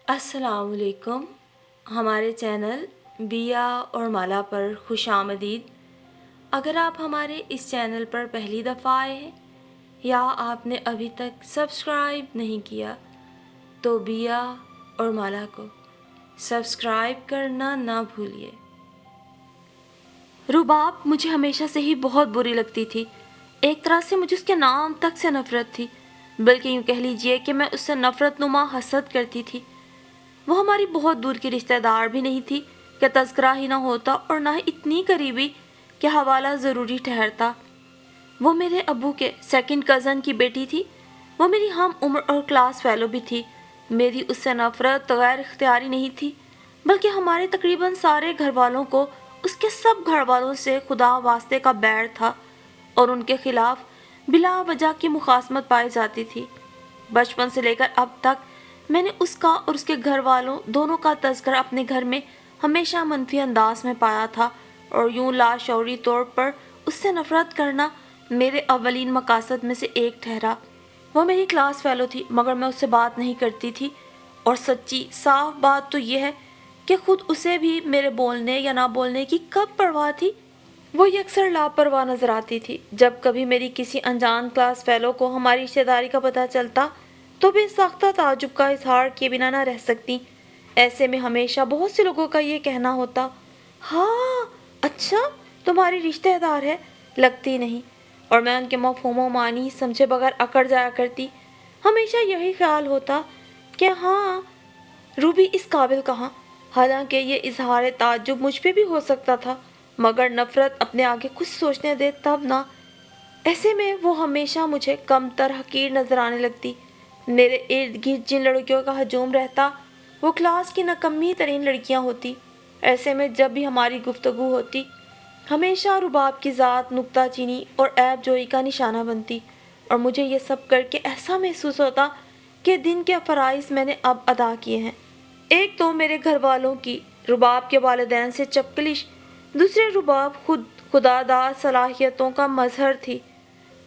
السلام علیکم. ہمارے چینل بیا اور مالا پر خوش آمدید. اگر آپ ہمارے اس چینل پر پہلی دفعہ آئے ہیں یا آپ نے ابھی تک سبسکرائب نہیں کیا تو بیا اور مالا کو سبسکرائب کرنا نہ بھولیے. رباب مجھے ہمیشہ سے ہی بہت بری لگتی تھی. ایک طرح سے مجھے اس کے نام تک سے نفرت تھی، بلکہ یوں کہہ لیجئے کہ میں اس سے نفرت نما حسد کرتی تھی. وہ ہماری بہت دور کی رشتہ دار بھی نہیں تھی کہ تذکرہ ہی نہ ہوتا، اور نہ ہی اتنی قریبی کہ حوالہ ضروری ٹھہرتا. وہ میرے ابو کے سیکنڈ کزن کی بیٹی تھی. وہ میری ہم عمر اور کلاس فیلو بھی تھی. میری اس سے نفرت غیر اختیاری نہیں تھی، بلکہ ہمارے تقریباً سارے گھر والوں کو اس کے سب گھر والوں سے خدا واسطے کا بیڑ تھا اور ان کے خلاف بلا وجہ کی مخاصمت پائی جاتی تھی. بچپن سے لے کر اب تک میں نے اس کا اور اس کے گھر والوں دونوں کا تذکرہ اپنے گھر میں ہمیشہ منفی انداز میں پایا تھا، اور یوں لاشعوری طور پر اس سے نفرت کرنا میرے اولین مقاصد میں سے ایک ٹھہرا. وہ میری کلاس فیلو تھی، مگر میں اس سے بات نہیں کرتی تھی، اور سچی صاف بات تو یہ ہے کہ خود اسے بھی میرے بولنے یا نہ بولنے کی کب پرواہ تھی. وہ اکثر لاپرواہ نظر آتی تھی. جب کبھی میری کسی انجان کلاس فیلو کو ہماری رشتہ داری کا پتہ چلتا تو بے ساختہ تعجب کا اظہار کیے بنا نہ رہ سکتی. ایسے میں ہمیشہ بہت سے لوگوں کا یہ کہنا ہوتا، ہاں اچھا تمہاری رشتہ دار ہے، لگتی نہیں. اور میں ان کے مفہوم و معنی سمجھے بغیر اکڑ جایا کرتی. ہمیشہ یہی خیال ہوتا کہ ہاں روبی اس قابل کہاں. حالانکہ یہ اظہار تعجب مجھ پہ بھی ہو سکتا تھا، مگر نفرت اپنے آگے کچھ سوچنے دے تب نہ. ایسے میں وہ ہمیشہ مجھے کم تر حقیر نظر آنے لگتی. میرے ارد گرد جن لڑکیوں کا ہجوم رہتا وہ کلاس کی نکمی ترین لڑکیاں ہوتی. ایسے میں جب بھی ہماری گفتگو ہوتی ہمیشہ رباب کی ذات نکتہ چینی اور عیب جوئی کا نشانہ بنتی، اور مجھے یہ سب کر کے ایسا محسوس ہوتا کہ دن کے فرائض میں نے اب ادا کیے ہیں. ایک تو میرے گھر والوں کی رباب کے والدین سے چپکلش، دوسرے رباب خود خداداد صلاحیتوں کا مظہر تھی.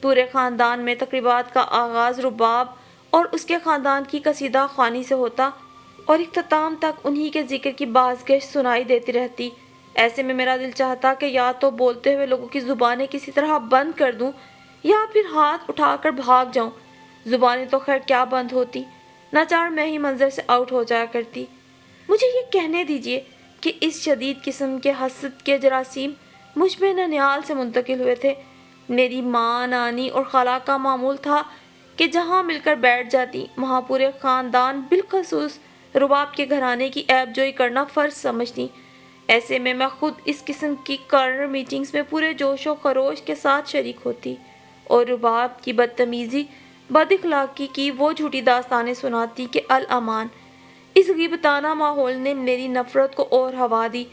پورے خاندان میں تقریبات کا آغاز رباب اور اس کے خاندان کی قصیدہ خوانی سے ہوتا، اور اختتام تک انہی کے ذکر کی بازگشت سنائی دیتی رہتی. ایسے میں میرا دل چاہتا کہ یا تو بولتے ہوئے لوگوں کی زبانیں کسی طرح بند کر دوں یا پھر ہاتھ اٹھا کر بھاگ جاؤں. زبانیں تو خیر کیا بند ہوتی، ناچار میں ہی منظر سے آؤٹ ہو جایا کرتی. مجھے یہ کہنے دیجئے کہ اس شدید قسم کے حسد کے جراثیم مجھ میں ننیال سے منتقل ہوئے تھے. میری ماں، نانی اور خالہ کا معمول تھا کہ جہاں مل کر بیٹھ جاتی وہاں پورے خاندان بالخصوص رباب کے گھرانے کی عیب جوئی کرنا فرض سمجھتی. ایسے میں خود اس قسم کی کارنر میٹنگز میں پورے جوش و خروش کے ساتھ شریک ہوتی اور رباب کی بدتمیزی، بد اخلاقی کی وہ جھوٹی داستانیں سناتی کہ الامان. اس غیبتانہ ماحول نے میری نفرت کو اور ہوا دی.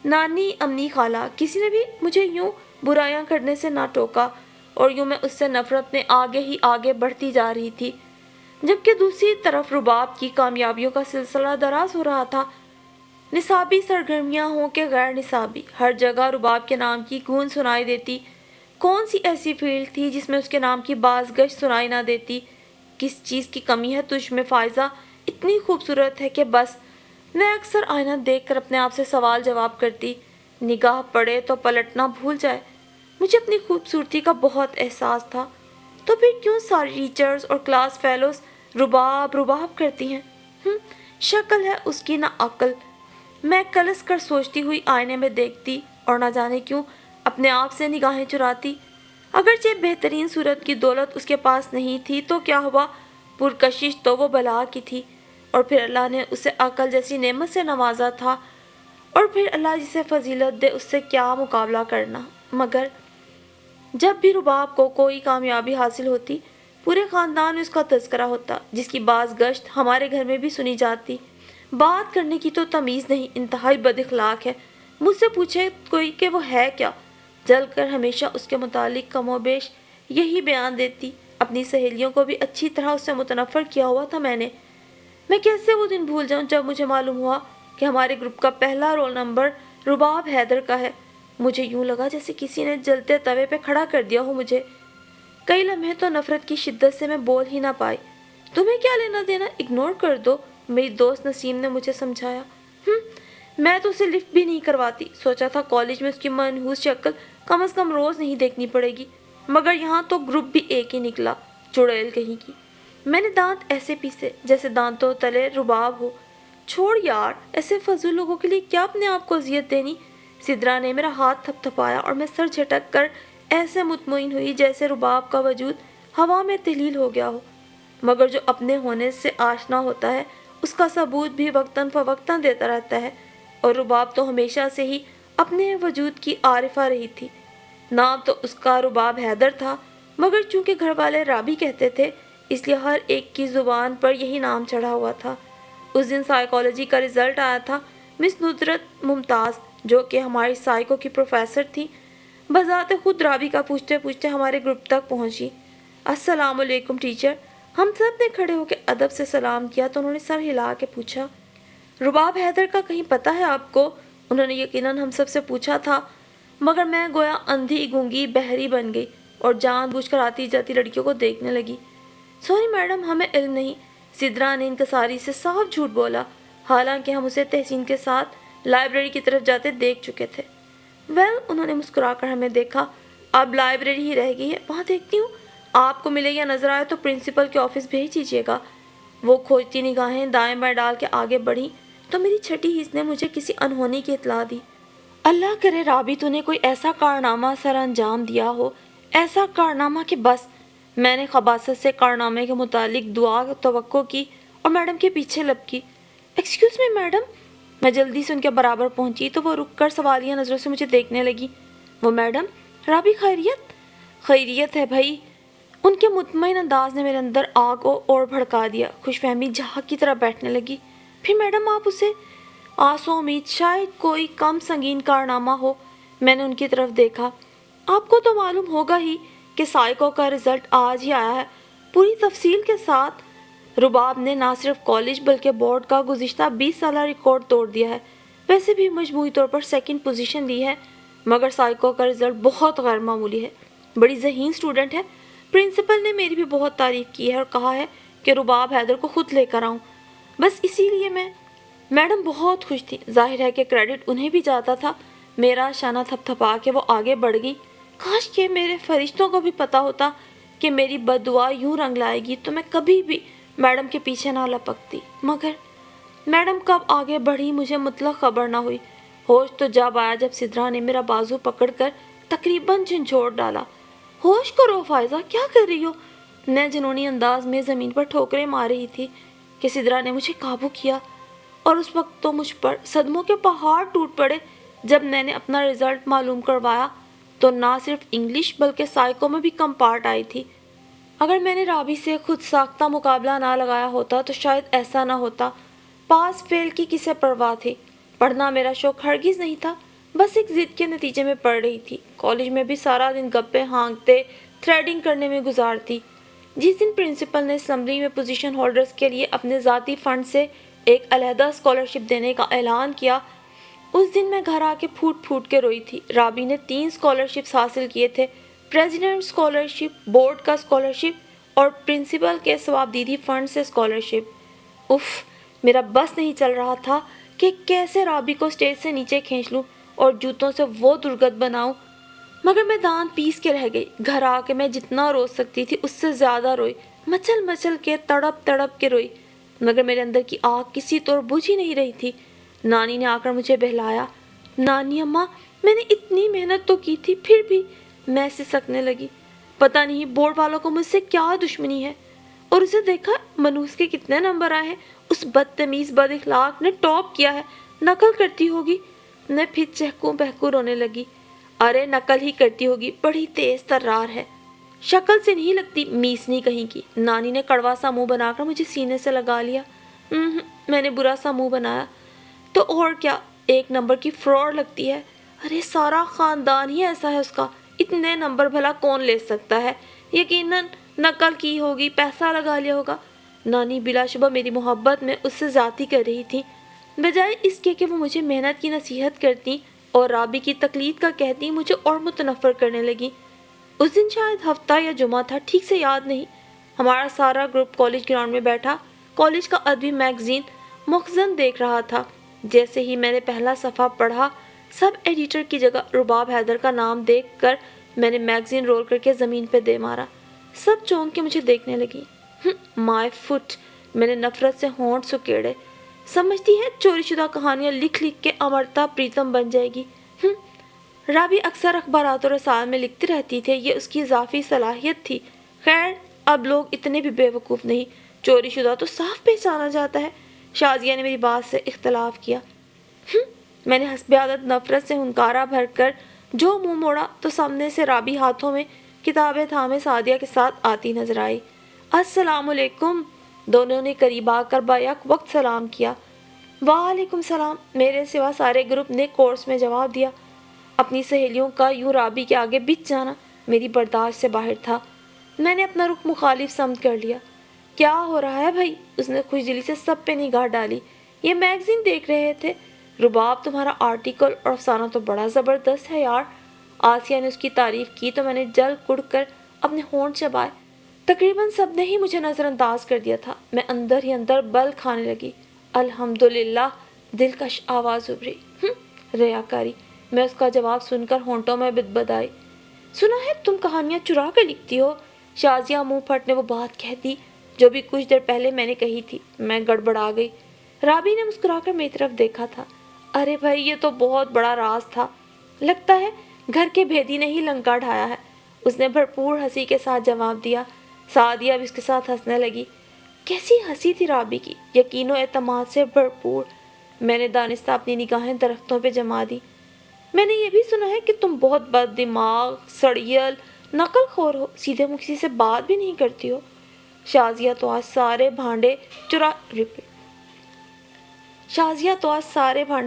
نانی، امی، خالہ، کسی نے بھی مجھے یوں برائیاں کرنے سے نہ ٹوکا، اور یوں میں اس سے نفرت میں آگے ہی آگے بڑھتی جا رہی تھی. جبکہ دوسری طرف رباب کی کامیابیوں کا سلسلہ دراز ہو رہا تھا. نصابی سرگرمیاں ہوں کہ غیر نصابی، ہر جگہ رباب کے نام کی گونج سنائی دیتی. کون سی ایسی فیلڈ تھی جس میں اس کے نام کی بازگشت سنائی نہ دیتی؟ کس چیز کی کمی ہے تجھ میں فائزہ؟ اتنی خوبصورت ہے کہ بس. میں اکثر آئینہ دیکھ کر اپنے آپ سے سوال جواب کرتی، نگاہ پڑے تو پلٹنا بھول جائے. مجھے اپنی خوبصورتی کا بہت احساس تھا. تو پھر کیوں ساری ٹیچرز اور کلاس فیلوز رباب رباب کرتی ہیں؟ شکل ہے اس کی نہ عقل. میں کلس کر سوچتی ہوئی آئینے میں دیکھتی اور نہ جانے کیوں اپنے آپ سے نگاہیں چراتی. اگرچہ بہترین صورت کی دولت اس کے پاس نہیں تھی تو کیا ہوا، پرکشش تو وہ بلا کی تھی، اور پھر اللہ نے اسے عقل جیسی نعمت سے نوازا تھا، اور پھر اللہ جسے فضیلت دے اس سے کیا مقابلہ کرنا. مگر جب بھی رباب کو کوئی کامیابی حاصل ہوتی پورے خاندان میں اس کا تذکرہ ہوتا، جس کی باز گشت ہمارے گھر میں بھی سنی جاتی. بات کرنے کی تو تمیز نہیں، انتہائی بد اخلاق ہے. مجھ سے پوچھے کوئی کہ وہ ہے کیا، جل کر ہمیشہ اس کے متعلق کم و بیش یہی بیان دیتی. اپنی سہیلیوں کو بھی اچھی طرح اس سے متنفر کیا ہوا تھا میں نے. میں کیسے وہ دن بھول جاؤں جب مجھے معلوم ہوا کہ ہمارے گروپ کا پہلا رول نمبر رباب حیدر کا ہے. مجھے یوں لگا جیسے کسی نے جلتے توے پہ کھڑا کر دیا ہو مجھے. کئی لمحے تو نفرت کی شدت سے میں بول ہی نہ پائی. تمہیں کیا لینا دینا، اگنور کر دو. میری دوست نسیم نے مجھے سمجھایا۔ میں تو اسے لفٹ بھی نہیں کرواتی، سوچا تھا کالج میں اس کی منحوس شکل کم از کم روز نہیں دیکھنی پڑے گی، مگر یہاں تو گروپ بھی ایک ہی نکلا، چڑیل کہیں کی۔ میں نے دانت ایسے پیسے جیسے دانتوں تلے رباب ہو۔ چھوڑ یار، ایسے فضول لوگوں کے لیے کیا اپنے آپ کو اذیت دینی۔ سدرا نے میرا ہاتھ تھپ تھپایا اور میں سر جھٹک کر ایسے مطمئن ہوئی جیسے رباب کا وجود ہوا میں تحلیل ہو گیا ہو، مگر جو اپنے ہونے سے آشنا ہوتا ہے اس کا ثبوت بھی وقتاً فوقتاً دیتا رہتا ہے، اور رباب تو ہمیشہ سے ہی اپنے وجود کی عارفہ رہی تھی۔ نام تو اس کا رباب حیدر تھا، مگر چونکہ گھر والے رابی کہتے تھے اس لیے ہر ایک کی زبان پر یہی نام چڑھا ہوا تھا۔ اس دن سائیکالوجی کا رزلٹ آیا تھا۔ مس ندرت ممتاز جو کہ ہماری سائیکو کی پروفیسر تھی، بذات خود رابی کا پوچھتے پوچھتے ہمارے گروپ تک پہنچی۔ السلام علیکم ٹیچر۔ ہم سب نے کھڑے ہو کے ادب سے سلام کیا تو انہوں نے سر ہلا کے پوچھا، رباب حیدر کا کہیں پتہ ہے آپ کو؟ انہوں نے یقیناً ہم سب سے پوچھا تھا، مگر میں گویا اندھی گونگی بہری بن گئی اور جان بوجھ کر آتی جاتی لڑکیوں کو دیکھنے لگی۔ سوری میڈم، ہمیں علم نہیں۔ سدرا نے انکساری سے صاف جھوٹ بولا، حالانکہ ہم اسے تحسین کے ساتھ لائبریری کی طرف جاتے دیکھ چکے تھے۔ ویل، انہوں نے مسکرا کر ہمیں دیکھا، اب لائبریری ہی رہ گئی ہے، وہاں دیکھتی ہوں، آپ کو ملے یا نظر آئے تو پرنسپل کے آفس بھیج دیجیے گا۔ وہ کھوجتی نگاہیں دائیں بائیں ڈال کے آگے بڑھی تو میری چھٹی حص نے مجھے کسی انہونی کی اطلاع دی۔ اللہ کرے رابی تو نے کوئی ایسا کارنامہ سر انجام دیا ہو، ایسا کارنامہ کہ بس۔ میں نے خباثت سے کارنامے کے متعلق دعا توقع کی اور میڈم کے پیچھے لپکی۔ Excuse me madam. میں جلدی سے ان کے برابر پہنچی تو وہ رک کر سوالیہ نظروں سے مجھے دیکھنے لگی۔ وہ میڈم، رابی خیریت؟ خیریت ہے بھائی۔ ان کے مطمئن انداز نے میرے اندر آگ اور بھڑکا دیا۔ خوش فہمی جھاگ کی طرح بیٹھنے لگی۔ پھر میڈم آپ اسے آسو امید شاید کوئی کم سنگین کارنامہ ہو۔ میں نے ان کی طرف دیکھا۔ آپ کو تو معلوم ہوگا ہی کہ سائیکو کا رزلٹ آج ہی آیا ہے، پوری تفصیل کے ساتھ۔ رباب نے نہ صرف کالج بلکہ بورڈ کا گزشتہ 20 سالہ ریکارڈ توڑ دیا ہے۔ ویسے بھی مجموعی طور پر سیکنڈ پوزیشن لی ہے، مگر سائیکو کا رزلٹ بہت غیر معمولی ہے، بڑی ذہین اسٹوڈنٹ ہے۔ پرنسپل نے میری بھی بہت تعریف کی ہے اور کہا ہے کہ رباب حیدر کو خود لے کر آؤں، بس اسی لیے میڈم بہت خوش تھی۔ ظاہر ہے کہ کریڈٹ انہیں بھی جاتا تھا۔ میرا شانہ تھپ تھپا کے وہ آگے بڑھ گئی۔ کاش کہ میرے فرشتوں کو بھی پتا ہوتا کہ میری بد دعا یوں رنگ لائے گی تو میں کبھی بھی میڈم کے پیچھے نہ لپکتی، مگر میڈم کب آگے بڑھی مجھے مطلق خبر نہ ہوئی۔ ہوش تو جب آیا جب سدرا نے میرا بازو پکڑ کر تقریباً جھنجھوڑ ڈالا۔ ہوش کرو فائزہ، کیا کر رہی ہو؟ میں جنونی انداز میں زمین پر ٹھوکریں مار رہی تھی کہ سدرا نے مجھے قابو کیا، اور اس وقت تو مجھ پر صدموں کے پہاڑ ٹوٹ پڑے جب میں نے اپنا رزلٹ معلوم کروایا تو نہ صرف انگلش بلکہ سائیکو میں بھی کم پارٹ آئی تھی۔ اگر میں نے رابی سے خود ساختہ مقابلہ نہ لگایا ہوتا تو شاید ایسا نہ ہوتا۔ پاس فیل کی کسے پرواہ تھی؟ پڑھنا میرا شوق ہرگز نہیں تھا، بس ایک ضد کے نتیجے میں پڑھ رہی تھی۔ کالج میں بھی سارا دن گپے ہانکتے تھریڈنگ کرنے میں گزارتی۔ جس دن پرنسپل نے اسمبلی میں پوزیشن ہولڈرز کے لیے اپنے ذاتی فنڈ سے ایک علیحدہ اسکالرشپ دینے کا اعلان کیا، اس دن میں گھر آ کے پھوٹ پھوٹ کے روئی تھی۔ رابی نے 3 اسکالرشپس حاصل کیے تھے، پریزیڈنٹ اسکالرشپ، بورڈ کا اسکالرشپ اور پرنسپل کے ثوابدیدی فنڈ سے اسکالرشپ۔ اف، میرا بس نہیں چل رہا تھا کہ کیسے رابی کو اسٹیج سے نیچے کھینچ لوں اور جوتوں سے وہ درگت بناؤں، مگر میں دانت پیس کے رہ گئی۔ گھر آ کے میں جتنا رو سکتی تھی اس سے زیادہ روئی، مچل مچل کے تڑپ تڑپ کے روئی، مگر میرے اندر کی آگ کسی طور بجھ ہی نہیں رہی تھی۔ نانی نے آ کر مجھے بہلایا۔ نانی اماں، میں نے اتنی محنت تو کی تھی، پھر بھی میں سسکنے لگی۔ پتہ نہیں بورڈ والوں کو مجھ سے کیا دشمنی ہے، اور اسے دیکھا منوس کے کتنے نمبر آئے ہیں، اس بدتمیز بد اخلاق نے ٹاپ کیا ہے، نقل کرتی ہوگی۔ میں پھر چہکوں بہکوں رونے لگی۔ ارے نقل ہی کرتی ہوگی، بڑی تیز ترار ہے، شکل سے نہیں لگتی میسنی کہیں کی۔ نانی نے کڑوا سا منہ بنا کر مجھے سینے سے لگا لیا۔ میں نے برا سا منہ بنایا۔ تو اور کیا، 1 نمبر کی فراڈ لگتی ہے۔ ارے سارا خاندان ہی ایسا ہے اس کا، اتنے نمبر بھلا کون لے سکتا ہے؟ یقیناً نقل کی ہوگی، پیسہ لگا لیا ہوگا۔ نانی بلا شبہ میری محبت میں اس سے زیادتی کر رہی تھی، بجائے اس کے کہ وہ مجھے محنت کی نصیحت کرتی اور رابی کی تقلید کا کہتی مجھے اور متنفر کرنے لگی۔ اس دن شاید ہفتہ یا جمعہ تھا، ٹھیک سے یاد نہیں۔ ہمارا سارا گروپ کالج گراؤنڈ میں بیٹھا، کالج کا ادبی میگزین مخزن دیکھ رہا تھا۔ جیسے ہی میں نے پہلا صفحہ پڑھا، سب ایڈیٹر کی جگہ رباب حیدر کا نام دیکھ کر میں نے میگزین رول کر کے زمین پہ دے مارا۔ سب چونک کے مجھے دیکھنے لگی۔ مائی فٹ! میں نے نفرت سے ہونٹ سکیڑے۔ سمجھتی ہے چوری شدہ کہانیاں لکھ لکھ کے امرتا پریتم بن جائے گی۔ رابی اکثر اخبارات اور رسائل میں لکھتی رہتی تھی، یہ اس کی اضافی صلاحیت تھی۔ خیر، اب لوگ اتنے بھی بے وقوف نہیں، چوری شدہ تو صاف پہچانا جاتا ہے۔ شازیہ نے میری بات سے اختلاف کیا۔ میں نے حسب عادت نفرت سے ہنکارا بھر کر جو منہ موڑا تو سامنے سے رابی ہاتھوں میں کتابیں تھامے سعدیہ کے ساتھ آتی نظر آئی۔ السلام علیکم! دونوں نے قریب آ کر بیک وقت سلام کیا۔ وعلیکم السلام! میرے سوا سارے گروپ نے کورس میں جواب دیا۔ اپنی سہیلیوں کا یوں رابی کے آگے بچ جانا میری برداشت سے باہر تھا۔ میں نے اپنا رخ مخالف سمت کر لیا۔ کیا ہو رہا ہے بھائی؟ اس نے خوش دلی سے سب پہ نگاہ ڈالی۔ یہ میگزین دیکھ رہے تھے۔ رباب، تمہارا آرٹیکل اور افسانہ تو بڑا زبردست ہے یار۔ آسیہ نے اس کی تعریف کی تو میں نے جل کڑ کر اپنے ہونٹ چبائے۔ تقریباً سب نے ہی مجھے نظر انداز کر دیا تھا۔ میں اندر ہی اندر بل کھانے لگی۔ الحمدللہ! دلکش آواز ابھری۔ ریاکاری! میں اس کا جواب سن کر ہونٹوں میں بدبدائی۔ سنا ہے تم کہانیاں چرا کر لکھتی ہو؟ شازیہ منہ پھٹ نے وہ بات کہہ دی جو بھی کچھ دیر پہلے میں نے کہی تھی۔ میں گڑبڑا گئی۔ رابی نے مسکرا کر میری طرف دیکھا تھا۔ ارے بھائی، یہ تو بہت بڑا راز تھا۔ لگتا ہے گھر کے بھیدی نے ہی لنکا ڈھایا ہے، اس نے بھرپور ہنسی کے ساتھ جواب دیا۔ سعدیہ بھی اس کے ساتھ ہنسنے لگی۔ کیسی ہنسی تھی رابی کی، یقین و اعتماد سے بھرپور۔ میں نے دانستہ اپنی نگاہیں درختوں پہ جما دی۔ میں نے یہ بھی سنا ہے کہ تم بہت بد دماغ، سڑیل، نقل خور ہو، سیدھے منہ کسی سے بات بھی نہیں کرتی ہو۔ شازیہ تو آج سارے بھانڈے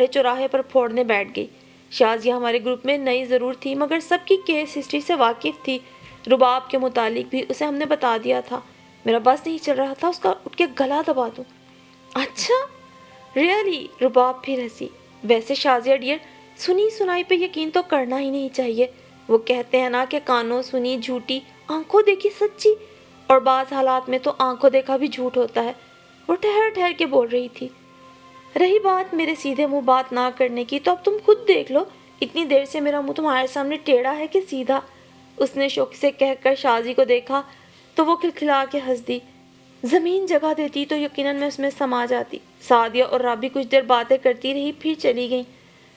چوراہے پر پھوڑنے بیٹھ گئی۔ شازیہ ہمارے گروپ میں نئی ضرور تھی، مگر سب کی کیس ہسٹری سے واقف تھی۔ رباب کے متعلق بھی اسے ہم نے بتا دیا تھا۔ میرا بس نہیں چل رہا تھا اس کا اٹھ کے گلا دبا دوں۔ اچھا، ریئلی؟ رباب پھر ہنسی۔ ویسے شازیہ ڈیئر، سنی سنائی پہ یقین تو کرنا ہی نہیں چاہیے۔ وہ کہتے ہیں نا کہ کانوں سنی جھوٹی، آنکھوں دیکھی سچی، اور بعض حالات میں تو آنکھوں دیکھا بھی جھوٹ ہوتا ہے۔ وہ ٹھہر ٹھہر کے بول رہی تھی۔ رہی بات میرے سیدھے منہ بات نہ کرنے کی، تو اب تم خود دیکھ لو، اتنی دیر سے میرا منہ تمہارے سامنے ٹیڑھا ہے کہ سیدھا۔ اس نے شوق سے کہہ کر شازی کو دیکھا تو وہ کھلکھلا کے ہنس دی۔ زمین جگہ دیتی تو یقیناً میں اس میں سما جاتی۔ سعدیہ اور رابی کچھ دیر باتیں کرتی رہی، پھر چلی گئیں۔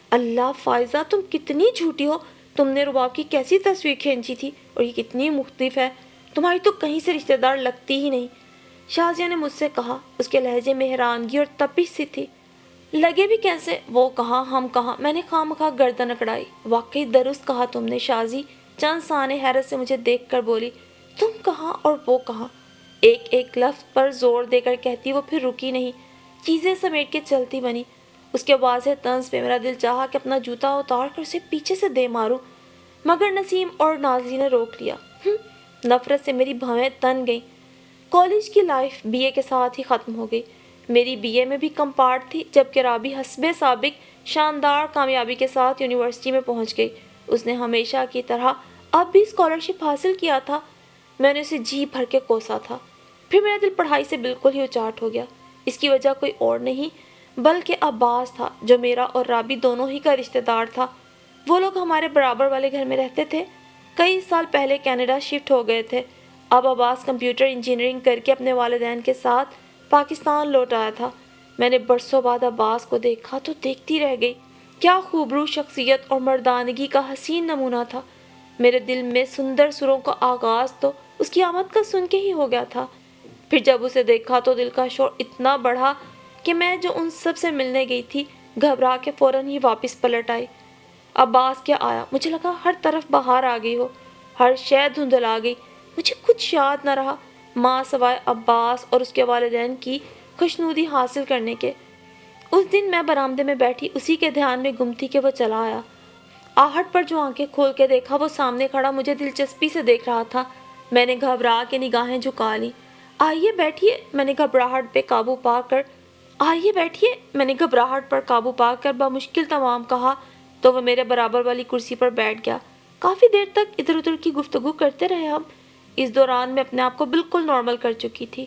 اللہ فائزہ، تم کتنی جھوٹی ہو! تم نے رباب کی کیسی تصویر کھینچی تھی، اور یہ کتنی مختلف ہے، تمہاری تو کہیں سے رشتہ دار لگتی ہی نہیں۔ شازیہ نے مجھ سے کہا۔ اس کے لہجے میں حیرانگی اور تپش سی تھی۔ لگے بھی کیسے؟ وہ کہاں ہم کہاں؟ میں نے خواہ گردن اکڑائی۔ واقعی درست کہا تم نے شازی، چند ثانے حیرت سے مجھے دیکھ کر بولی۔ تم کہاں اور وہ کہاں؟ ایک ایک لفظ پر زور دے کر کہتی وہ پھر رکی نہیں، چیزیں سمیٹ کے چلتی بنی۔ اس کے واضح طنز پہ میرا دل چاہا کہ اپنا جوتا اتار کر اسے پیچھے سے دے ماروں، مگر نسیم اور نازلی نے روک لیا۔ نفرت سے میری بھویں تن گئیں۔ کالج کی لائف بی اے کے ساتھ ہی ختم ہو گئی۔ میری بی اے میں بھی کم پارٹ تھی، جبکہ رابی حسب سابق شاندار کامیابی کے ساتھ یونیورسٹی میں پہنچ گئی۔ اس نے ہمیشہ کی طرح اب بھی اسکالرشپ حاصل کیا تھا۔ میں نے اسے جی بھر کے کوسا تھا۔ پھر میرا دل پڑھائی سے بالکل ہی اچاٹ ہو گیا۔ اس کی وجہ کوئی اور نہیں بلکہ عباس تھا، جو میرا اور رابی دونوں ہی کا رشتہ دار تھا۔ وہ لوگ ہمارے برابر والے گھر میں رہتے تھے، کئی سال پہلے کینیڈا شفٹ ہو گئے تھے۔ اب عباس کمپیوٹر انجینئرنگ کر کے اپنے والدین کے ساتھ پاکستان لوٹ آیا تھا۔ میں نے برسوں بعد عباس کو دیکھا تو دیکھتی رہ گئی۔ کیا خوبرو شخصیت اور مردانگی کا حسین نمونہ تھا۔ میرے دل میں سندر سروں کا آغاز تو اس کی آمد کا سن کے ہی ہو گیا تھا۔ پھر جب اسے دیکھا تو دل کا شور اتنا بڑھا کہ میں جو ان سب سے ملنے گئی تھی، گھبرا کے فوراً ہی واپس پلٹ آئی۔ عباس کیا آیا، مجھے لگا ہر طرف بہار آ گئی ہو، ہر شے دھندلا گئی، مجھے کچھ یاد نہ رہا ماں سوائے عباس اور اس کے والدین کی خوشنودی حاصل کرنے کے۔ اس دن میں برآمدے میں بیٹھی اسی کے دھیان میں گم تھی کہ وہ چلا آیا۔ آہٹ پر جو آنکھیں کھول کے دیکھا، وہ سامنے کھڑا مجھے دلچسپی سے دیکھ رہا تھا۔ میں نے گھبرا کے نگاہیں جھکا لیں۔ آئیے بیٹھیے، میں نے گھبراہٹ پر قابو پا کر بمشکل تمام کہا تو وہ میرے برابر والی کرسی پر بیٹھ گیا۔ کافی دیر تک ادھر ادھر کی گفتگو کرتے رہے ہم۔ اس دوران میں اپنے آپ کو بالکل نارمل کر چکی تھی۔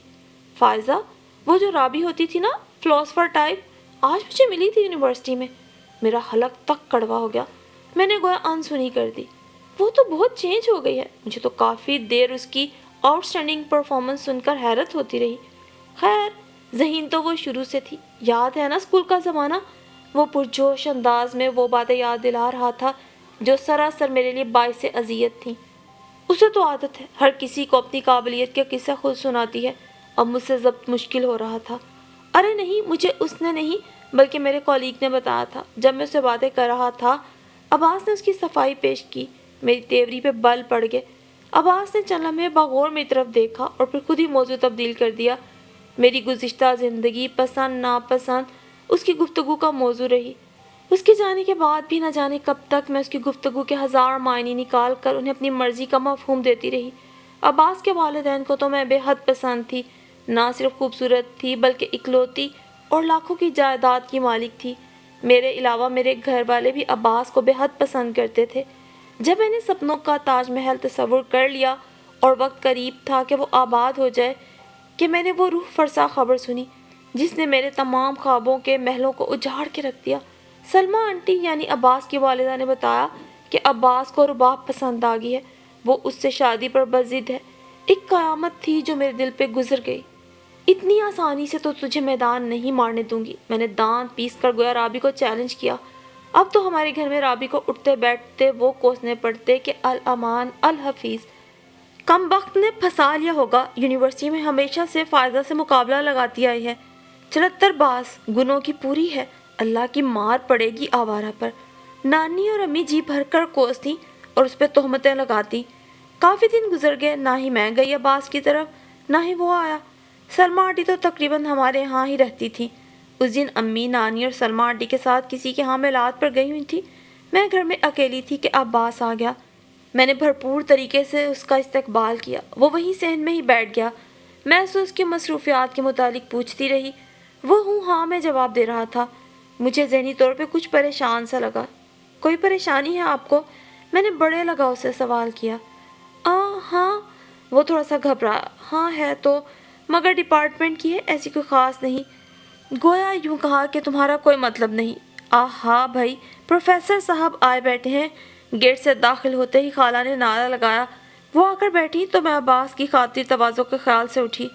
فائزہ، وہ جو رابی ہوتی تھی نا، فلاسفر ٹائپ، آج مجھے ملی تھی یونیورسٹی میں۔ میرا حلق تک کڑوا ہو گیا، میں نے گویا انسنی کر دی۔ وہ تو بہت چینج ہو گئی ہے۔ مجھے تو کافی دیر اس کی آؤٹ اسٹینڈنگ پرفارمنس سن کر حیرت ہوتی رہی۔ خیر، ذہین تو وہ شروع سے تھی۔ یاد ہے نا اسکول کا زمانہ؟ وہ پرجوش انداز میں وہ باتیں یاد دلا رہا تھا جو سراسر میرے لیے باعث اذیت تھیں۔ اسے تو عادت ہے، ہر کسی کو اپنی قابلیت کے قصہ خود سناتی ہے۔ اب مجھ سے ضبط مشکل ہو رہا تھا۔ ارے نہیں، مجھے اس نے نہیں بلکہ میرے کولیگ نے بتایا تھا۔ جب میں اسے باتیں کر رہا تھا، عباس نے اس کی صفائی پیش کی۔ میری تیوری پہ بل پڑ گئے۔ عباس نے چند لمحے باغور میری طرف دیکھا اور پھر خود ہی موضوع تبدیل کر دیا۔ میری گزشتہ زندگی پسند ناپسند اس کی گفتگو کا موضوع رہی۔ اس کے جانے کے بعد بھی نہ جانے کب تک میں اس کی گفتگو کے ہزار معنی نکال کر انہیں اپنی مرضی کا مفہوم دیتی رہی۔ عباس کے والدین کو تو میں بے حد پسند تھی۔ نہ صرف خوبصورت تھی بلکہ اکلوتی اور لاکھوں کی جائیداد کی مالک تھی۔ میرے علاوہ میرے گھر والے بھی عباس کو بے حد پسند کرتے تھے۔ جب میں نے سپنوں کا تاج محل تصور کر لیا اور وقت قریب تھا کہ وہ آباد ہو جائے، کہ میں نے وہ روح فرسا خبر سنی جس نے میرے تمام خوابوں کے محلوں کو اجاڑ کے رکھ دیا۔ سلمہ آنٹی یعنی عباس کی والدہ نے بتایا کہ عباس کو رباب پسند آ گئی ہے، وہ اس سے شادی پر بضد ہے۔ ایک قیامت تھی جو میرے دل پہ گزر گئی۔ اتنی آسانی سے تو تجھے میدان نہیں مارنے دوں گی، میں نے دانت پیس کر گویا رابی کو چیلنج کیا۔ اب تو ہمارے گھر میں رابی کو اٹھتے بیٹھتے وہ کوسنے پڑتے کہ الامان الحفیظ۔ کم بخت نے پھنسا لیا ہوگا، یونیورسٹی میں ہمیشہ سے فائدہ سے مقابلہ لگاتی آئی ہے، چلتر باز، گنوں کی پوری ہے، اللہ کی مار پڑے گی آوارہ پر۔ نانی اور امی جی بھر کر کوستی اور اس پہ تہمتیں لگاتی۔ کافی دن گزر گئے، نہ ہی میں گئی عباس کی طرف نہ ہی وہ آیا۔ سلمہ آنٹی تو تقریباً ہمارے ہاں ہی رہتی تھی۔ اس دن امی، نانی اور سلمہ آنٹی کے ساتھ کسی کے ہاں میلاد پر گئی ہوئی تھی۔ میں گھر میں اکیلی تھی کہ عباس آ گیا۔ میں نے بھرپور طریقے سے اس کا استقبال کیا۔ وہ وہیں صحن میں ہی بیٹھ گیا۔ میں اسے اس کی مصروفیات کے متعلق پوچھتی رہی۔ وہ ہوں ہاں میں جواب دے رہا تھا۔ مجھے ذہنی طور پہ کچھ پریشان سا لگا۔ کوئی پریشانی ہے آپ کو؟ میں نے بڑے لگاؤ سے سوال کیا۔ ہاں، وہ تھوڑا سا گھبرا۔ ہاں ہے تو، مگر ڈپارٹمنٹ کی ہے، ایسی کوئی خاص نہیں۔ گویا یوں کہا کہ تمہارا کوئی مطلب نہیں۔ ہاں بھائی، پروفیسر صاحب آئے بیٹھے ہیں۔ گیٹ سے داخل ہوتے ہی خالہ نے نعرہ لگایا۔ وہ آ کر بیٹھی تو میں عباس کی خاطر تواضع کے خیال سے اٹھی۔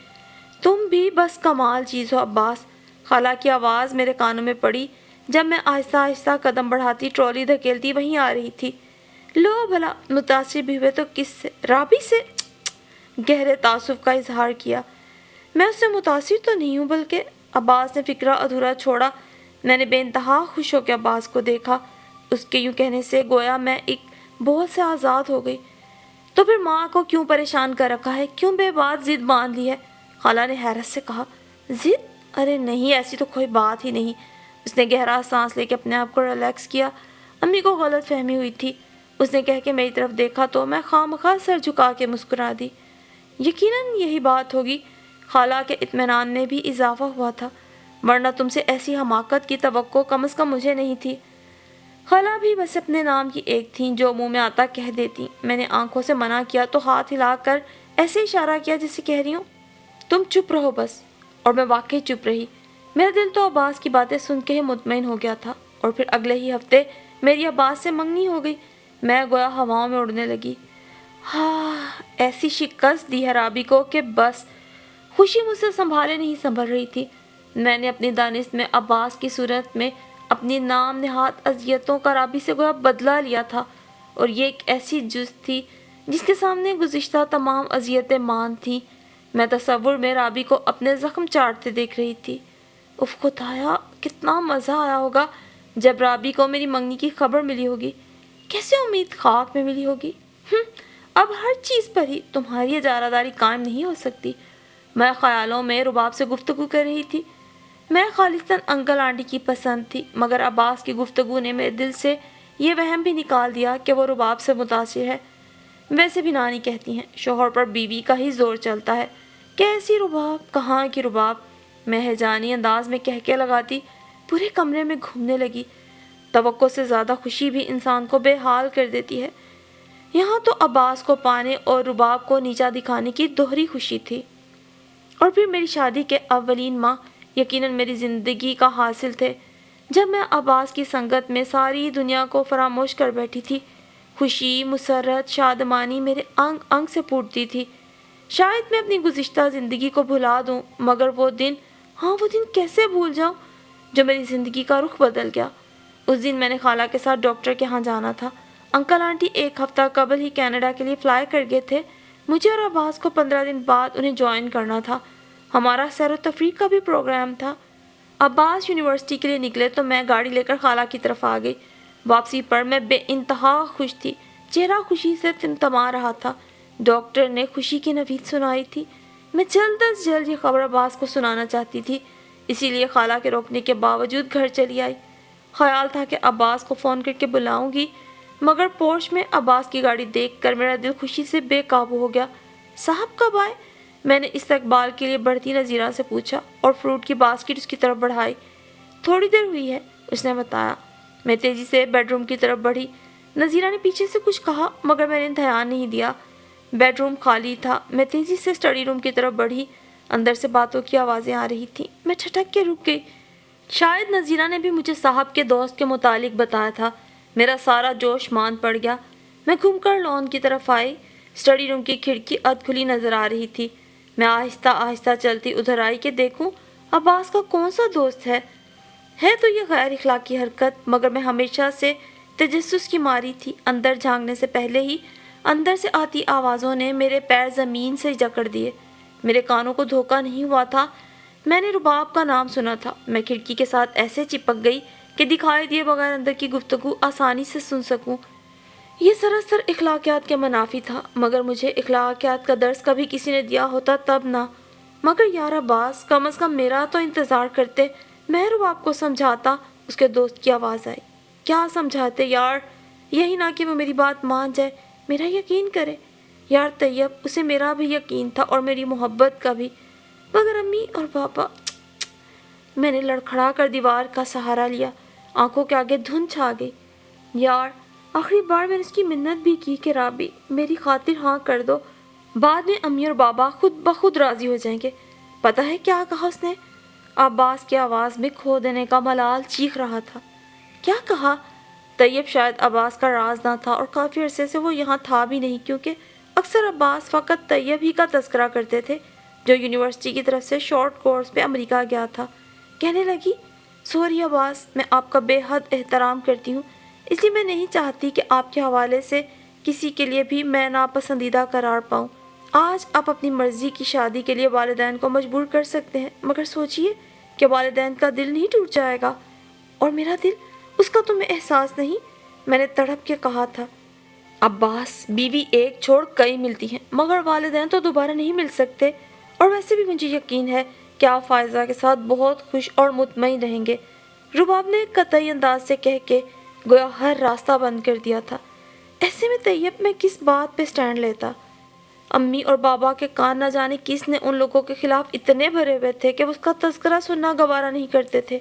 تم بھی بس کمال چیز ہو عباس۔ خالہ کی آواز میرے کانوں میں پڑی جب میں آہستہ آہستہ قدم بڑھاتی ٹرالی دھکیلتی وہیں آ رہی تھی۔ لو بھلا، متاثر بھی ہوئے تو کس سے؟ رابی سے؟ گہرے تعصب کا اظہار کیا۔ میں اس سے متاثر تو نہیں ہوں، بلکہ عباس نے فکرہ ادھورا چھوڑا۔ میں نے بے انتہا خوش ہو کے عباس کو دیکھا۔ اس کے یوں کہنے سے گویا میں ایک بہت سے آزاد ہو گئی۔ تو پھر ماں کو کیوں پریشان کر رکھا ہے؟ کیوں بے بات ضد باندھ لی ہے؟ خالہ نے حیرت سے کہا۔ ضد؟ ارے نہیں، ایسی تو کوئی بات ہی نہیں۔ اس نے گہرا سانس لے کے اپنے آپ کو ریلیکس کیا۔ امی کو غلط فہمی ہوئی تھی، اس نے کہہ کے میری طرف دیکھا تو میں خواہ سر جھکا کے مسکرا دی۔ یقیناً یہی بات ہوگی۔ خالہ کے اطمینان میں بھی اضافہ ہوا تھا، ورنہ تم سے ایسی حماقت کی توقع کم از کم مجھے نہیں تھی۔ خالہ بھی بس اپنے نام کی ایک تھیں جو منہ میں آتا کہہ دیتی۔ میں نے آنکھوں سے منع کیا تو ہاتھ ہلا کر ایسے اشارہ کیا جیسے کہہ رہی ہوں تم چپ رہو بس، اور میں واقعی چپ رہی۔ میرا دل تو عباس کی باتیں سن کے ہی مطمئن ہو گیا تھا، اور پھر اگلے ہی ہفتے میری عباس سے منگنی ہو گئی۔ میں گویا ہواؤں میں اڑنے لگی۔ ایسی شکست دی ہے رابی کو کہ بس خوشی مجھ سے سنبھالے نہیں سنبھل رہی تھی۔ میں نے اپنی دانست میں عباس کی صورت میں اپنی نام نہاد اذیتوں کا رابی سے گویا بدلہ لیا تھا، اور یہ ایک ایسی جز تھی جس کے سامنے گزشتہ تمام اذیتیں مان تھیں۔ میں تصور میں رابی کو اپنے زخم چاٹتے دیکھ رہی تھی۔ اف خدایا، کتنا مزہ آیا ہوگا جب رابی کو میری منگنی کی خبر ملی ہوگی۔ کیسے امید خاک میں ملی ہوگی۔ اب ہر چیز پر ہی تمہاری اجارہ داری قائم نہیں ہو سکتی۔ میں خیالوں میں رباب سے گفتگو کر رہی تھی۔ میں خالصاً انکل آنٹی کی پسند تھی، مگر عباس کی گفتگو نے میرے دل سے یہ وہم بھی نکال دیا کہ وہ رباب سے متاثر ہے۔ ویسے بھی نانی کہتی ہیں شوہر پر بیوی کا ہی زور چلتا ہے۔ کیسی رباب، کہاں کی رباب، میں ہیجانی انداز میں کہہ کے لگاتی پورے کمرے میں گھومنے لگی۔ توقع سے زیادہ خوشی بھی انسان کو بے حال کر دیتی ہے۔ یہاں تو عباس کو پانے اور رباب کو نیچا دکھانے کی دوہری خوشی تھی۔ اور پھر میری شادی کے اولین ماہ یقیناً میری زندگی کا حاصل تھے، جب میں عباس کی سنگت میں ساری دنیا کو فراموش کر بیٹھی تھی۔ خوشی، مسرت، شادمانی میرے انگ انگ سے پھوٹتی تھی۔ شاید میں اپنی گزشتہ زندگی کو بھلا دوں، مگر وہ دن کیسے بھول جاؤں جو میری زندگی کا رخ بدل گیا۔ اس دن میں نے خالہ کے ساتھ ڈاکٹر کے ہاں جانا تھا۔ انکل آنٹی ایک ہفتہ قبل ہی کینیڈا کے لیے فلائی کر گئے تھے۔ مجھے اور عباس کو 15 دن بعد انہیں جوائن کرنا تھا۔ ہمارا سیر و تفریح کا بھی پروگرام تھا۔ عباس یونیورسٹی کے لیے نکلے تو میں گاڑی لے کر خالہ کی طرف آ گئی۔ واپسی پر میں بے انتہا خوش تھی، چہرہ خوشی سے تمتما رہا تھا۔ ڈاکٹر نے خوشی کی نوید سنائی تھی۔ میں جلد از جلد یہ خبر عباس کو سنانا چاہتی تھی، اسی لیے خالہ کے روکنے کے باوجود گھر چلی آئی۔ خیال تھا کہ عباس کو فون کر کے بلاؤں گی، مگر پورش میں عباس کی گاڑی دیکھ کر میرا دل خوشی سے بے قابو ہو گیا۔ صاحب کب آئے؟ میں نے استقبال کے لیے بڑھتی نذیرہ سے پوچھا اور فروٹ کی باسکٹ اس کی طرف بڑھائی۔ تھوڑی دیر ہوئی ہے، اس نے بتایا۔ میں تیزی سے بیڈ روم کی طرف بڑھی۔ نذیرہ نے پیچھے سے کچھ کہا مگر میں نے دھیان نہیں دیا۔ بیڈ روم خالی تھا۔ میں تیزی سے اسٹڈی روم کی طرف بڑھی۔ اندر سے باتوں کی آوازیں آ رہی تھیں۔ میں ٹھٹک کے رک گئی۔ شاید نذیرہ نے بھی مجھے صاحب کے دوست کے متعلق بتایا تھا۔ میرا سارا جوش مان پڑ گیا۔ میں گھوم کر لان کی طرف آئی۔ اسٹڈی روم کی کھڑکی ادھ کھلی نظر آ رہی تھی۔ میں آہستہ آہستہ چلتی ادھر آئی کہ دیکھوں عباس کا کون سا دوست ہے تو یہ غیر اخلاقی حرکت، مگر میں ہمیشہ سے تجسس کی ماری تھی۔ اندر جھانکنے سے پہلے ہی اندر سے آتی آوازوں نے میرے پیر زمین سے جکڑ دیے۔ میرے کانوں کو دھوکہ نہیں ہوا تھا۔ میں نے رباب کا نام سنا تھا۔ میں کھڑکی کے ساتھ ایسے چپک گئی کہ دکھائی دیے بغیر اندر کی گفتگو آسانی سے سن سکوں۔ یہ سراسر اخلاقیات کے منافی تھا، مگر مجھے اخلاقیات کا درس کبھی کسی نے دیا ہوتا تب نہ۔ مگر یار عباس، کم از کم میرا تو انتظار کرتے، میں رباب کو سمجھاتا۔ اس کے دوست کی آواز آئی۔ کیا سمجھاتے یار؟ یہی نہ کہ وہ میری بات مان جائے، میرا یقین کرے۔ یار طیب، اسے میرا بھی یقین تھا اور میری محبت کا بھی، مگر امی اور پاپا۔ میں نے لڑکھڑا کر دیوار کا سہارا لیا۔ آنکھوں کے آگے دھند چھا گئی۔ یار، آخری بار میں نے اس کی منت بھی کی کہ رابی میری خاطر ہاں کر دو، بعد میں امی اور بابا خود بخود راضی ہو جائیں گے۔ پتہ ہے کیا کہا اس نے؟ عباس کی آواز میں کھو دینے کا ملال چیخ رہا تھا۔ کیا کہا؟ طیب شاید عباس کا راز نہ تھا اور کافی عرصے سے وہ یہاں تھا بھی نہیں، کیونکہ اکثر عباس فقط طیب ہی کا تذکرہ کرتے تھے، جو یونیورسٹی کی طرف سے شارٹ کورس پہ امریکہ گیا تھا۔ کہنے لگی، سوری عباس، میں آپ کا بے حد احترام کرتی ہوں، اس لیے میں نہیں چاہتی کہ آپ کے حوالے سے کسی کے لیے بھی میں ناپسندیدہ قرار پاؤں۔ آج آپ اپنی مرضی کی شادی کے لیے والدین کو مجبور کر سکتے ہیں، مگر سوچئے کہ والدین کا دل نہیں ٹوٹ جائے گا، اور میرا دل، اس کا تمہیں احساس نہیں؟ میں نے تڑپ کے کہا تھا۔ عباس، بیوی ایک چھوڑ کئی ملتی ہیں، مگر والدین تو دوبارہ نہیں مل سکتے، اور ویسے بھی مجھے یقین ہے کہ آپ فائزہ کے ساتھ بہت خوش اور مطمئن رہیں گے، رباب نے قطعی انداز سے کہہ کے گویا ہر راستہ بند کر دیا تھا۔ ایسے میں طیب، میں کس بات پہ سٹینڈ لیتا؟ امی اور بابا کے کان نہ جانے کس نے ان لوگوں کے خلاف اتنے بھرے ہوئے تھے کہ وہ اس کا تذکرہ سننا گوارا نہیں کرتے تھے۔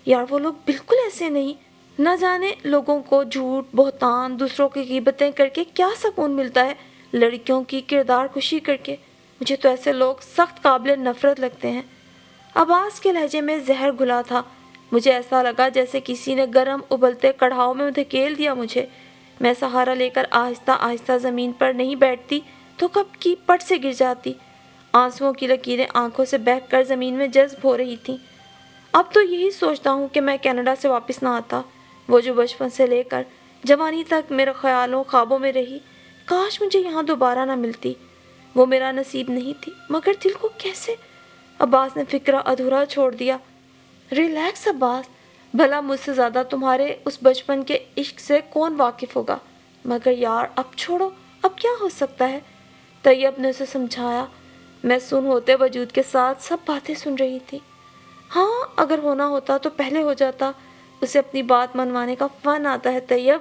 یار وہ لوگ بالکل ایسے نہیں۔ نہ جانے لوگوں کو جھوٹ، بہتان، دوسروں کی غیبتیں کر کے کیا سکون ملتا ہے، لڑکیوں کی کردار کشی کر کے۔ مجھے تو ایسے لوگ سخت قابل نفرت لگتے ہیں۔ عباس کے لہجے میں زہر گھلا تھا۔ مجھے ایسا لگا جیسے کسی نے گرم ابلتے کڑھاؤ میں دھکیل دیا مجھے۔ میں سہارا لے کر آہستہ آہستہ زمین پر نہیں بیٹھتی تو کب کی پٹ سے گر جاتی۔ آنسوؤں کی لکیریں آنکھوں سے بہہ کر زمین میں جذب ہو رہی تھیں۔ اب تو یہی سوچتا ہوں کہ میں کینیڈا سے واپس نہ آتا، وہ جو بچپن سے لے کر جوانی تک میرے خیالوں خوابوں میں رہی، کاش مجھے یہاں دوبارہ نہ ملتی۔ وہ میرا نصیب نہیں تھی، مگر دل کو کیسے؟ عباس نے فکرہ ادھورا چھوڑ دیا۔ ریلیکس عباس، بھلا مجھ سے زیادہ تمہارے اس بچپن کے عشق سے کون واقف ہوگا؟ مگر یار اب چھوڑو، اب کیا ہو سکتا ہے؟ طیب نے اسے سمجھایا۔ میں سن ہوتے وجود کے ساتھ سب باتیں سن رہی تھی۔ ہاں، اگر ہونا ہوتا تو پہلے ہو جاتا۔ اسے اپنی بات منوانے کا فن آتا ہے طیب۔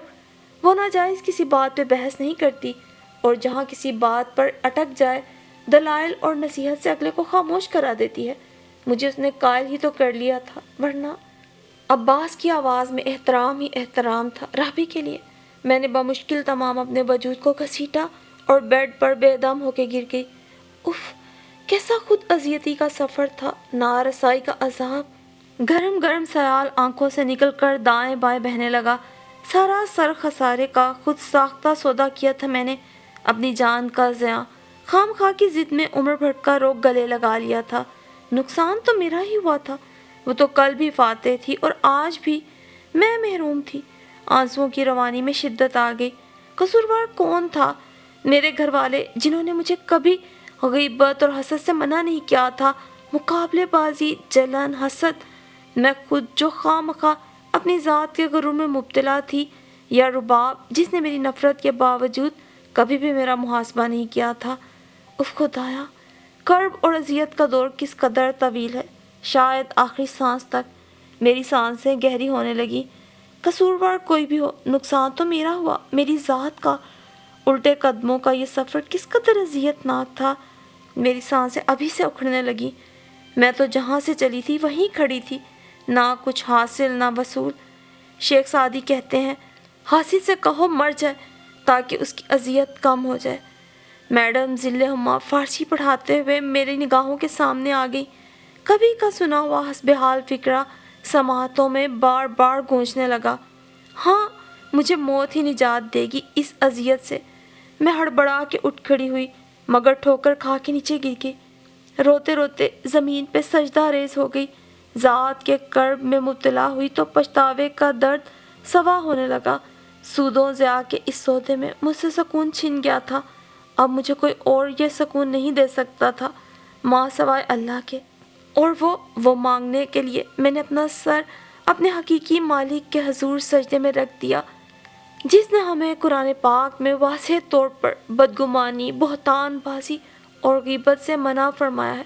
وہ ناجائز کسی بات پہ بحث نہیں کرتی، اور جہاں کسی بات پر اٹک جائے دلائل اور نصیحت سے اگلے کو خاموش کرا دیتی ہے۔ مجھے اس نے قائل ہی تو کر لیا تھا، ورنہ۔ عباس کی آواز میں احترام ہی احترام تھا رابی کے لیے۔ میں نے بمشکل تمام اپنے وجود کو گھسیٹا اور بیڈ پر بے دم ہو کے گر گئی۔ اف، کیسا خود اذیتی کا سفر تھا، نارسائی کا عذاب۔ گرم گرم سیال آنکھوں سے نکل کر دائیں بائیں بہنے لگا۔ سراسر خسارے کا خود ساختہ سودا کیا تھا میں نے، اپنی جان کا زیاں، خام خواہ کی ضد میں عمر بھر کا روگ گلے لگا لیا تھا۔ نقصان تو میرا ہی ہوا تھا، وہ تو کل بھی فاتح تھی اور آج بھی میں محروم تھی۔ آنسوؤں کی روانی میں شدت آ گئی۔ قصوروار کون تھا؟ میرے گھر والے، جنہوں نے مجھے کبھی غیبت اور حسد سے منع نہیں کیا تھا، مقابلے بازی، جلن، حسد، میں خود جو خواہ مخواہ اپنی ذات کے غرور میں مبتلا تھی، یا رباب جس نے میری نفرت کے باوجود کبھی بھی میرا محاسبہ نہیں کیا تھا۔ اف خدایا، کرب اور اذیت کا دور کس قدر طویل ہے، شاید آخری سانس تک۔ میری سانسیں گہری ہونے لگی۔ قصوروار کوئی بھی ہو، نقصان تو میرا ہوا، میری ذات کا۔ الٹے قدموں کا یہ سفر کس قدر اذیت ناک تھا۔ میری سانسیں ابھی سے اکھڑنے لگی۔ میں تو جہاں سے چلی تھی وہیں کھڑی تھی، نہ کچھ حاصل نہ وصول۔ شیخ سعدی کہتے ہیں، حاصل سے کہو مر جائے تاکہ اس کی اذیت کم ہو جائے۔ میڈم ذل ہما فارسی پڑھاتے ہوئے میری نگاہوں کے سامنے آ گئی۔ کبھی کا سنا ہوا حسب حال فقرہ سماعتوں میں بار بار گونجنے لگا۔ ہاں، مجھے موت ہی نجات دے گی اس اذیت سے۔ میں ہڑبڑا کے اٹھ کھڑی ہوئی، مگر ٹھوکر کھا کے نیچے گر گئی۔ روتے روتے زمین پہ سجدہ ریز ہو گئی۔ ذات کے کرب میں مبتلا ہوئی تو پچھتاوے کا درد سوا ہونے لگا۔ سودوں ضیاء کے اس سودے میں مجھ سے سکون چھن گیا تھا۔ اب مجھے کوئی اور یہ سکون نہیں دے سکتا تھا ماں سوائے اللہ کے۔ اور وہ مانگنے کے لیے میں نے اپنا سر اپنے حقیقی مالک کے حضور سجدے میں رکھ دیا، جس نے ہمیں قرآن پاک میں واضح طور پر بدگمانی، بہتان بازی اور غیبت سے منع فرمایا ہے۔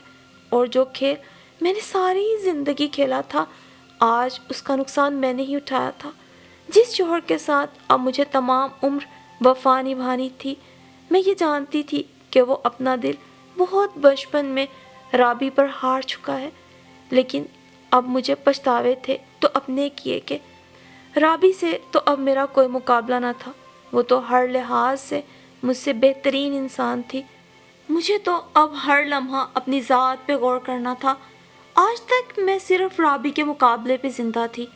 اور جو کھیل میں نے ساری زندگی کھیلا تھا، آج اس کا نقصان میں نے ہی اٹھایا تھا۔ جس شوہر کے ساتھ اب مجھے تمام عمر وفا نبھانی تھی، میں یہ جانتی تھی کہ وہ اپنا دل بہت بچپن میں رابی پر ہار چکا ہے، لیکن اب مجھے پچھتاوے تھے تو اپنے کیے کے۔ رابی سے تو اب میرا کوئی مقابلہ نہ تھا، وہ تو ہر لحاظ سے مجھ سے بہترین انسان تھی۔ مجھے تو اب ہر لمحہ اپنی ذات پہ غور کرنا تھا۔ آج تک میں صرف رابی کے مقابلے پہ زندہ تھی،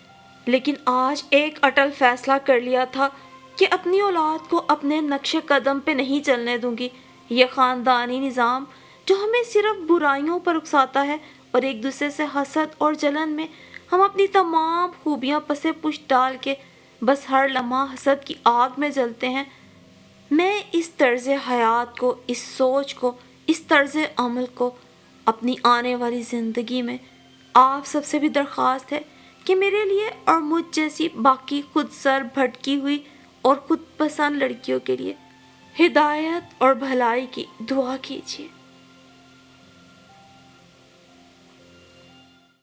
لیکن آج ایک اٹل فیصلہ کر لیا تھا کہ اپنی اولاد کو اپنے نقش قدم پہ نہیں چلنے دوں گی۔ یہ خاندانی نظام جو ہمیں صرف برائیوں پر اکساتا ہے اور ایک دوسرے سے حسد اور جلن میں ہم اپنی تمام خوبیاں پسے پشت ڈال کے بس ہر لمحہ حسد کی آگ میں جلتے ہیں، میں اس طرز حیات کو، اس سوچ کو، اس طرز عمل کو اپنی آنے والی زندگی میں آپ سب سے بھی درخواست ہے کہ میرے لیے اور مجھ جیسی باقی خود سر بھٹکی ہوئی اور خود پسند لڑکیوں کے لیے ہدایت اور بھلائی کی دعا کیجیے۔